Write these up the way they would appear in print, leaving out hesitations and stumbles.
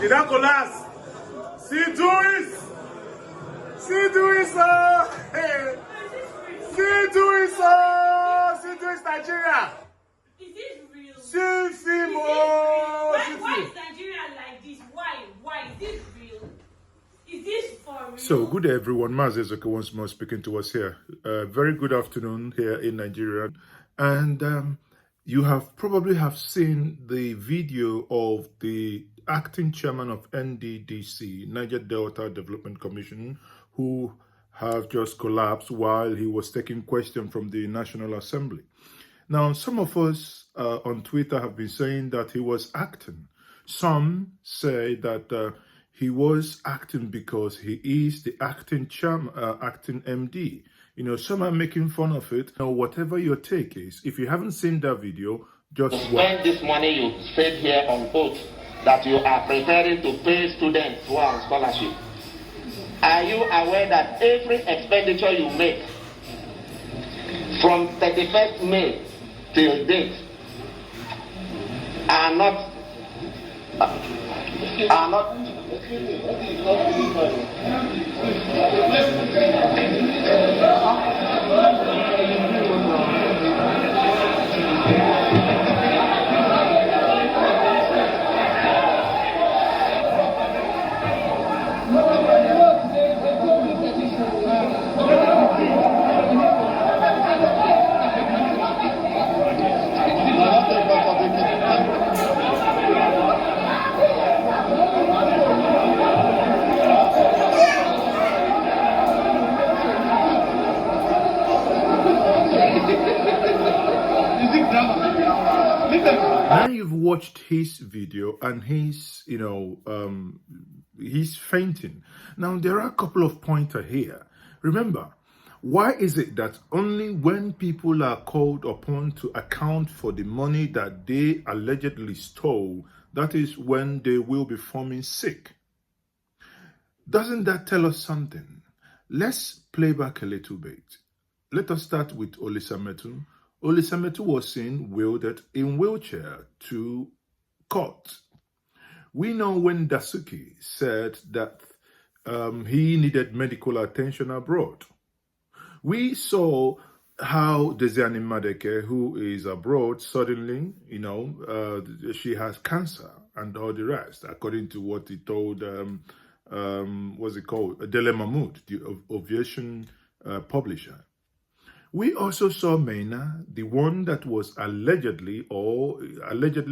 Nicolas, see doing so. See doing Nigeria. Is this real? See, Why is Nigeria like this? Why? Is this real? Is this for real? So, good day everyone. Mazezoka once more speaking to us here. Very good afternoon here in Nigeria. And you have probably seen the video of the acting chairman of NDDC, Niger Delta Development Commission, who have just collapsed while he was taking questions from the National Assembly. Now, some of us on Twitter have been saying that he was acting. Some say that he was acting because he is the acting chairman, acting MD. You know, some are making fun of it. Now, whatever your take is, if you haven't seen that video, just watch. Spend this money you spent here on oath that you are preparing to pay students who are on scholarship. Are you aware that every expenditure you make from 31st May till date are not Now you've watched his video and he's, he's fainting. Now there are a couple of pointers here. Remember, why is it that only when people are called upon to account for the money that they allegedly stole, that is when they will be forming sick? Doesn't that tell us something? Let's play back a little bit. Let us start with Olisametu. Olisametu was seen wielded in wheelchair to court. We know when Dasuki said that he needed medical attention abroad. We saw how Desiani Madeke, who is abroad, suddenly, she has cancer and all the rest, according to what he told, what's it called, Dele Mahmoud, the aviation publisher. We also saw Mena, the one that was allegedly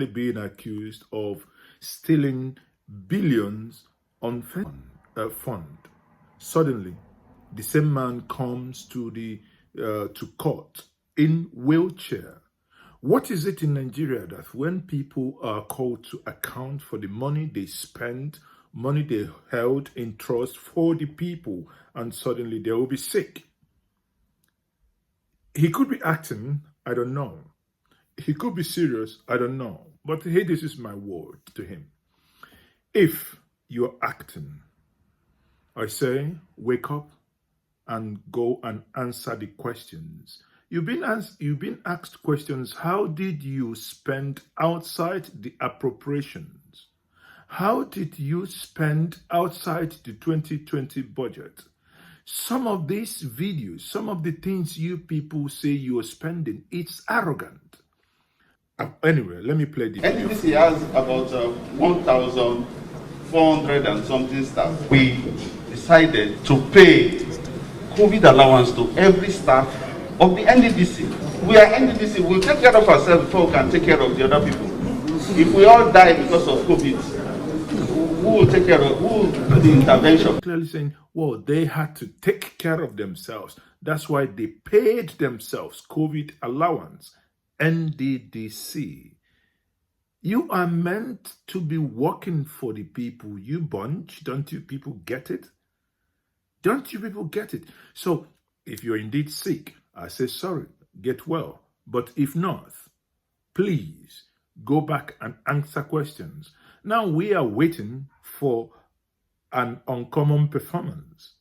being accused of stealing billions on fund. Suddenly, the same man comes to court in wheelchair. What is it in Nigeria that when people are called to account for the money they spent, money they held in trust for the people, and suddenly they will be sick? He could be acting, I don't know. He could be serious, I don't know. But hey, this is my word to him. If you're acting, I say, wake up and go and answer the questions. You've been asked questions. How did you spend outside the appropriations? How did you spend outside the 2020 budget? Some of these videos, some of the things you people say you are spending, it's arrogant. Anyway, let me play the video. NDDC has about 1,400 and something staff. We decided to pay COVID allowance to every staff of the NDDC. We are NDDC, we'll take care of ourselves before we can take care of the other people. If we all die because of COVID, who will take care of, who will do the intervention? Clearly saying, well, they had to take care of themselves. That's why they paid themselves COVID allowance. NDDC. You are meant to be working for the people, you bunch. Don't you people get it? Don't you people get it? So if you're indeed sick, I say sorry, get well. But if not, please go back and answer questions. Now we are waiting for an uncommon performance.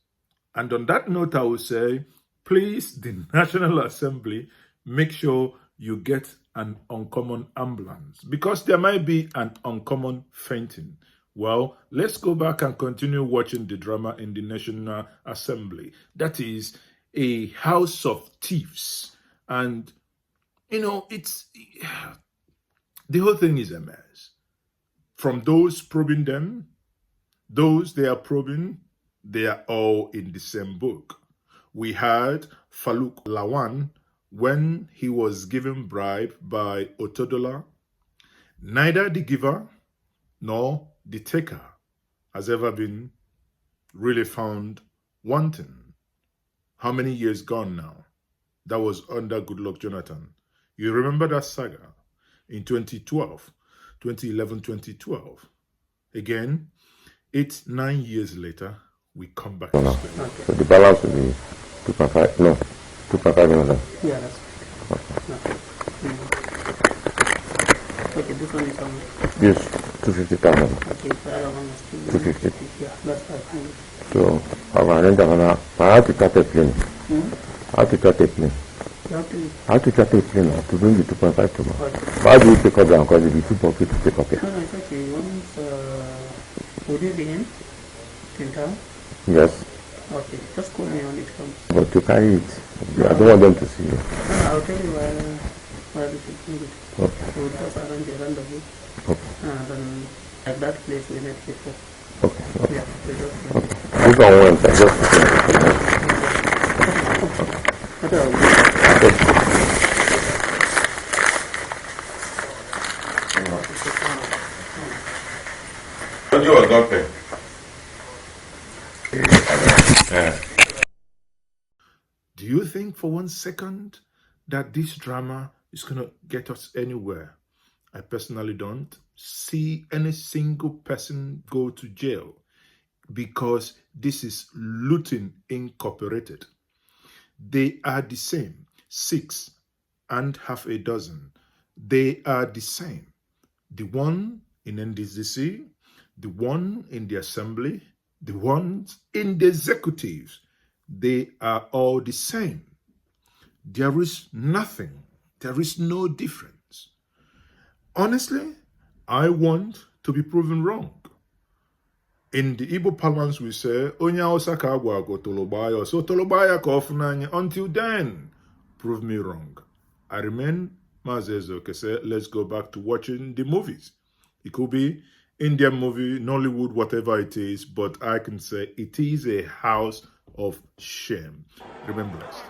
And on that note, I will say, please, the National Assembly, make sure you get an uncommon ambulance, because there might be an uncommon fainting. Well, let's go back and continue watching the drama in the National Assembly. That is a house of thieves. And, you know, the whole thing is a mess. From those probing them, those they are probing, they are all in the same book. We had Faluk Lawan when he was given bribe by Odudua. Neither the giver nor the taker has ever been really found wanting. How many years gone now? That was under Goodluck Jonathan. You remember that saga in 2012, 2011, 2012. Again, 9 years later, we come back to No. square one. So the balance will be 2.5. No, 2.5 million. Yeah, that's okay. Okay, this one is on. This 250,000. Okay, the other one is 250. Yeah, that's 500. So I will arrange another. I have to cut a plane. I have to cut a plane. You have to. I have to cut a plane now to bring the 2.5 to me. Okay. Why do you take up down? Because it will be 2.5 to take up. No, it's okay. Once, would you be in town? Yes, Okay, just call me when it comes. but to carry it, I don't want them to see you. No, I'll tell you where we should bring it. Okay. So we'll just arrange a rendezvous. Okay. And then at that place we met before. Okay. Okay. Yeah, we just This one went. I just. What else? What you was not paying? Do you think for 1 second that this drama is going to get us anywhere? I personally don't see any single person go to jail because this is looting incorporated. They are the same, 6 and half a dozen. They are the same. The one in NDDC, the one in the assembly, the ones in the executives, they are all the same. There is nothing, there is no difference. Honestly, I want to be proven wrong. In the Igbo parlance, we say, Onya osaka agwa go tolobaya, so tolobaya ka ofunanya. Until then, prove me wrong. I remain Mazezo Kese. Let's go back to watching the movies. It could be Indian movie, Nollywood, whatever it is, but I can say it is a house of shame. Remember this.